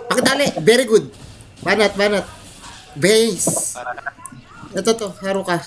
Pakidali. Very good. Banat. Base. Ito, Haruka.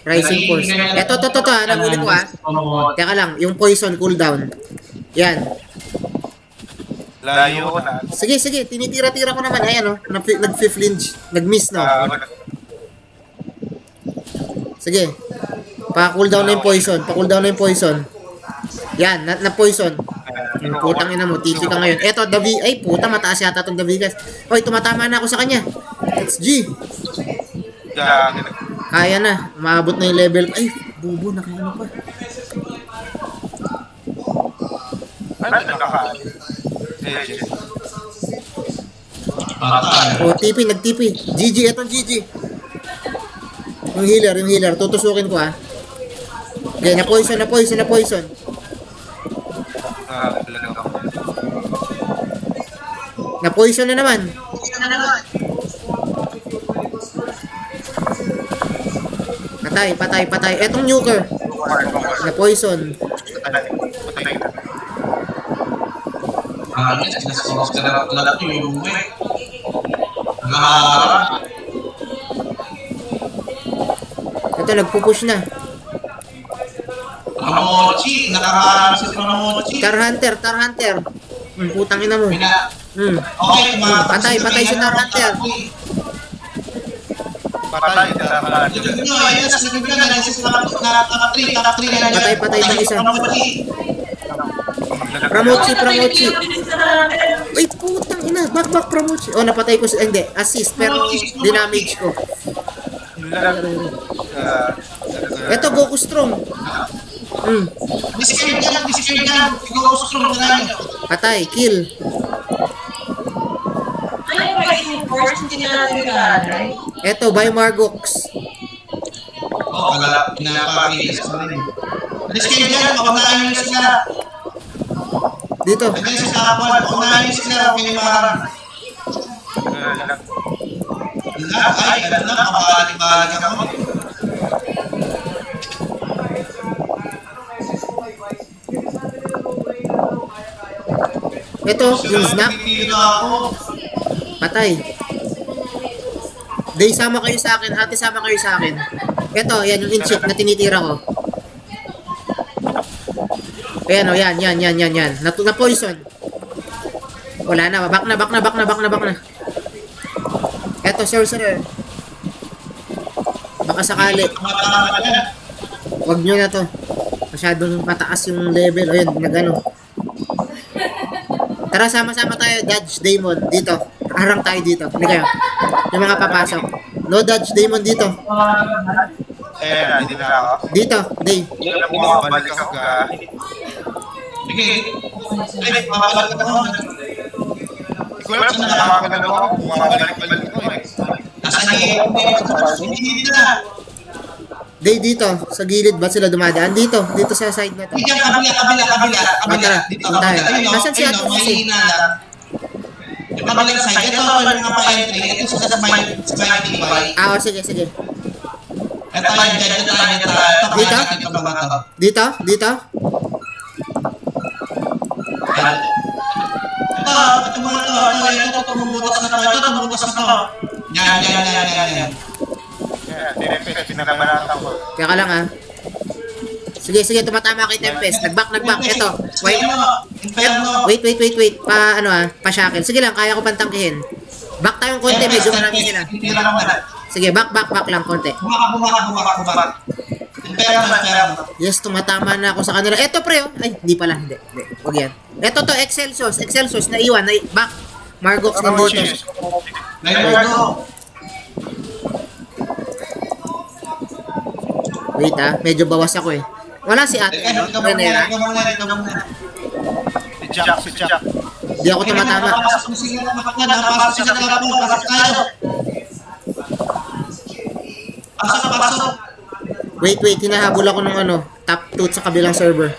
Rising Force. Ito, nahuli ko Teka lang, yung poison cooldown. Yan. Layo na. Sige, tinitira-tira ko naman. Ayan, nag-flinch. Nag-miss, no? Sige. Pa-cooldown na yung poison. Yan, na-poison. Putang ina mo, titi ka ngayon. Eto, ay, puta, mataas yata itong Davigas. Hoy, tumatama na ako sa kanya. Let's G. Kaya na, umabot na yung level. Ay, bubo, nakaano pa. Ano nakakain? O, nag-TP. GG, etong GG. Yung healer. Tutusukin ko, Okay, na-poison. Na-poison na naman. Patay. Etong nuker. Na-poison. Ito, nagpupush na. Pramochi, nakakaano si Pramochi. Tar Hunter. Putang ina mo. Okay, Patay si Tar Hunter. Patay. Patay ng isa. Pramochi. Wait, putang ina. Back Pramochi. Oh, napatay ko hindi. Assist, pero dinamage ko. Ito, Goku Strong. Discard ka. Ikaw gusto strong na lang. Patay, kill. Ito, by Margox. Pinapakilis ko rin. Discard ka, paunahan nyo sila. Dito. Hanggang sa kapwan, paunahan nyo sila. Pinimarang. Ay, kabalik ako. Ito, yung snap. Patay. Day, sama kayo sa akin. Ate, sama kayo sa akin. Ito, yan yung inchik na tinitira ko. Ayan, yan. Na-poison. Wala na. Back na. Ito, sorcerer. Baka sakali. Wag nyo na to. Masyadong mataas yung level. Ayun, nagano. Tara, sama-sama tayo. Dodge Demon dito. Harang tayo dito. Hindi kayo. Yung mga papasok. No Dodge Demon dito. Hindi na ako. Dito, Dave. Bumabalik ako ka. Sige. Ay, mabalik ako. Kung alam na nakakagal ako, bumabalik ko Nasaan hindi na. Dave, dito. Sa gilid ba sila dumadaan? Dito sa side na to. Hindi ka, kabila. Dito, tayo. kabila. Nasaan si Ato Jose? Yung kabilang side, ito yung mga pa-entry. Ito sa may tibay. Sige. Ito yung dyan. Dito? Ito mga ito, tumubutas na to. Yan. Pinabanatan ko. Kaya ka lang Sige, tumatama kay Tempest. Nag-back. Ito. Wait. Pa-shackle. Sige lang, kaya ko pantangkihin. Back tayong konti, medyo marami sila. Sige, back lang konti. Bumak. Yes, tumatama na ako sa kanila. Ito pre, Ay, hindi pala. Hindi. Huwag yan. Ito to, Excelsius, naiwan. Back. Margox ng botos. Wait medyo bawas ako Wala si ate, Renera. Si Jack. Di ako tumatama. Pasok. Wait, hinahabol ako ng top 2 sa kabilang server.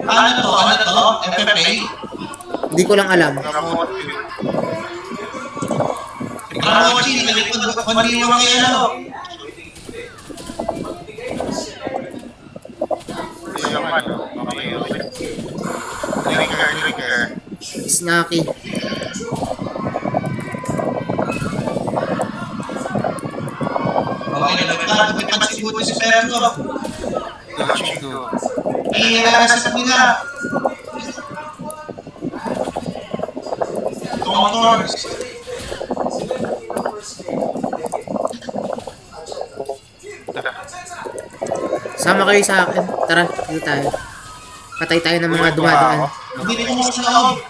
Ano to? FFA? Hindi ko lang alam. Pramochi, paniwang yan ano. Okay, okay. Trigger. Snacky. Okay, nagpipad si Buti si Perno. Chico. Iilasap nila. Tumotors. Sama kayo sa akin. Tara, dito tayo. Patay tayo ng mga dumadaan. Hindi ko sa loob.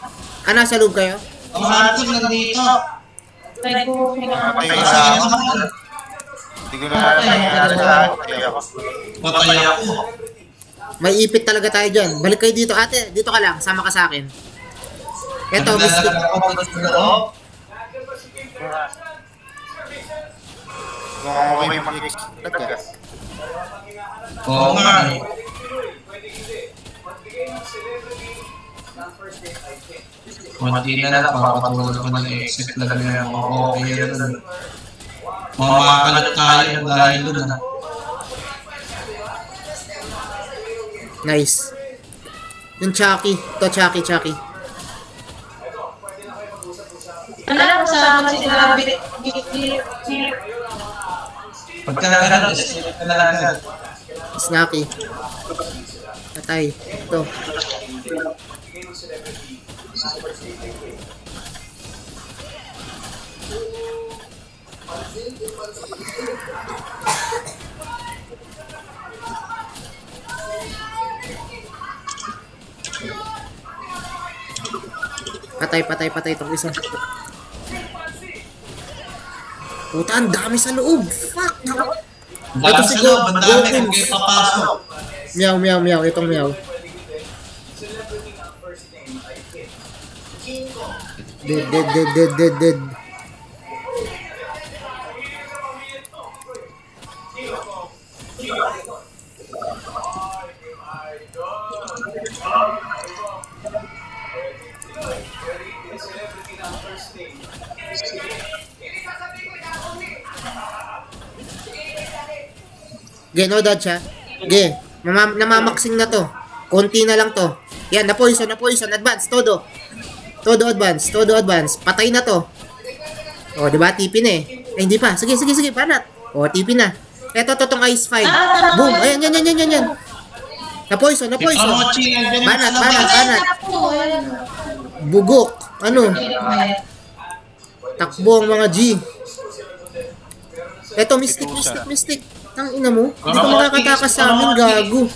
Ah, nasa loob kayo? Ang hunting nandito. Patay Kasi na. ano naman. Hindi ko na alam. Patay ako. Patay ako. May ipit talaga tayo dyan. Balik kayo dito. Ate, dito ka lang. Sama ka sa akin. Eto, Mystic. Naglalagay ako dito sa loob. Kung ako may mag-explode. Oo nga. Kunti na lang, papatulog ko ng exit lang na ako. Okay yun. Mamakalat tayo dahil doon. Nice. Yung Chucky. Ito, Chucky. Alam ko sa si Rabbit. Pagkakaroon, exit ka na lang. Snacky. Patay. Ito. Patay itong isa. Puta, ang dami sa loob. Fuck! Dahil si sa loob, ang dami Gokins. kung kayo papasok. Meow. Itong meow. Dead. Ge, no dodge ha. Ge, namamaksing na to. Konti na lang to. Yan, na-poison. Advance, todo advance. Patay na to. O, diba? TP na eh. Ay, hindi pa. Sige, panat. O, TP na. Eto, totong ice fight. Boom. Ayan, yan. Na-poison. Banat. Bugok. Ano? Takbo ang mga G. Eto, Mystic. Tang ina mo. Hindi ka makakatakas sa amin, gago.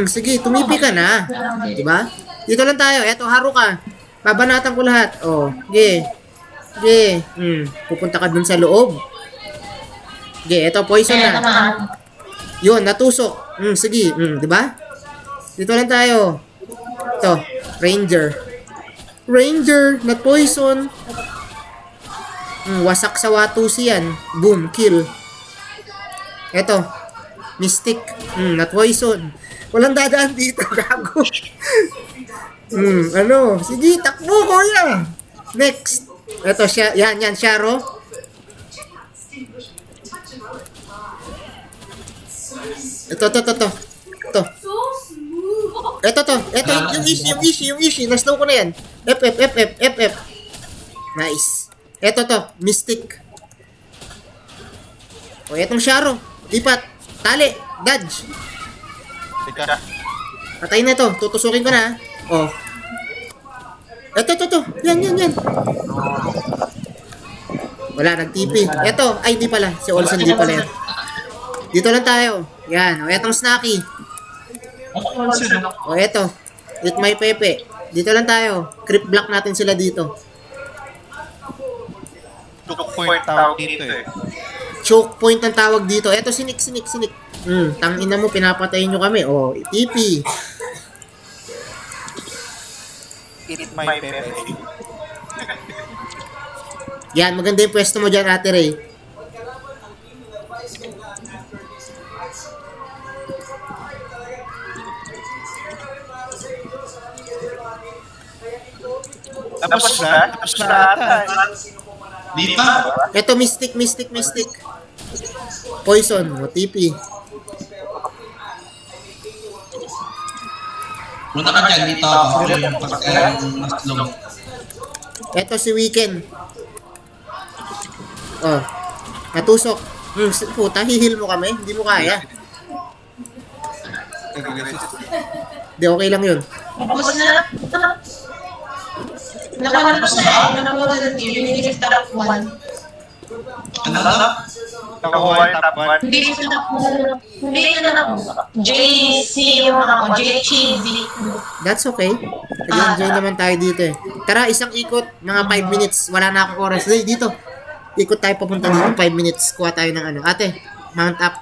Sige, tumipi ka na. Diba? Dito lang tayo. Eto, haro ka. Babanatan ko lahat. Oh, ge. Pupunta ka dun sa loob. Ge, eto, poison na. Yun, natusok. Sige, diba? Dito lang tayo. Ito, Ranger, na poison. Wasak sa Watusi yan. Boom, kill. Eto, Mystic. Na poison. Walang dadaan dito, gago. Ano? Sige, takbo, kuya. Next. Eto, yan, Sharo. Ito. Ito, yung Ishi. Na-slow ko na yan. F. Nice. Ito Mystic. O, etong Sharo. Lipat. Tali. Dodge. Teka. Patay na to. Tutusukin ko na. Oh. Ito. Yan. Wala, nag-TP. Ito. Ay, di pala. Si Olsen di pala yan. Dito lang tayo. Yan. O, etong Snacky. O, eto. Eat my Pepe. Dito lang tayo. Creep block natin sila dito. Choke point tawag dito eh. Choke point ang tawag dito. Eto, sinik. Tangina mo, pinapatayin nyo kami. O, TP. Eat my pepe. Yan, maganda yung pwesto mo dyan, Ate Ray. Tapos na ata. Di pa. Eto, Mystic. Poison, o TP. Punta ka dyan, dito ako. Ako yung pagkain mas low. Eto si Weekend. Oh. Natusok. Puta, hihil mo kami. Hindi mo kaya. Di, okay lang yun. Tapos na. Nakalabas na. Nakalabas na. Binigay sa top 1. Ano na? Nakuha yung top 1. Hindi sa top 1. Hindi na ako. JC yung ako. JCZ. That's okay. Nag-enjoy naman tayo dito eh. Tara, isang ikot. Mga 5 minutes. Wala na akong oras. Dito. Ikot tayo papunta dito. 5 minutes. Kuha tayo ng ano. Ate, mount up.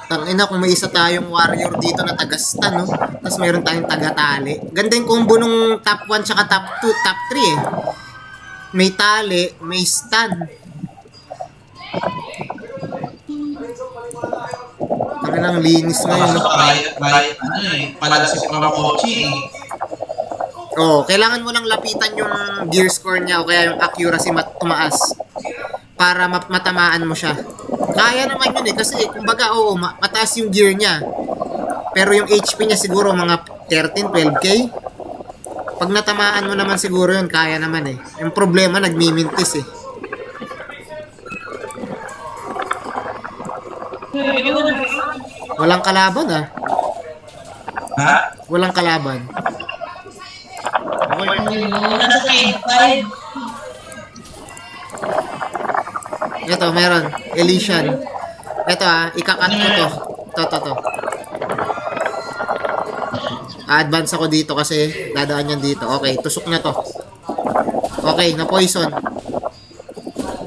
Tangina kung may isa tayong warrior dito na taga-stun, no? Tapos mayroon tayong taga-tali. Ganda yung combo nung top 1 tsaka top 2, top 3 eh. May tali, may stun. Tangina ang linis ngayon, no? Ano eh, palala si Pramakochi eh. Oh, kailangan mo lang lapitan yung gear score niya o kaya yung accuracy tumaas para matamaan mo siya. Kaya naman yun eh kasi kumbaga oo, mataas yung gear niya. Pero yung HP niya siguro mga 13, 12k. Pag natamaan mo naman siguro yun, kaya naman eh. Yung problema nagmimintis eh. Walang kalaban ah. Ha? Walang kalaban. Nasa grade 5. Ito, meron. Elysian. Ito ikakat ko to. To. Advance ako dito kasi dadaan yan dito. Okay, tusok na to. Okay, na-poison.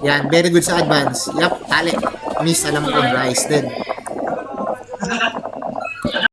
Yan, very good sa advance. Yup, tali. Miss, alam ko, Bryce din.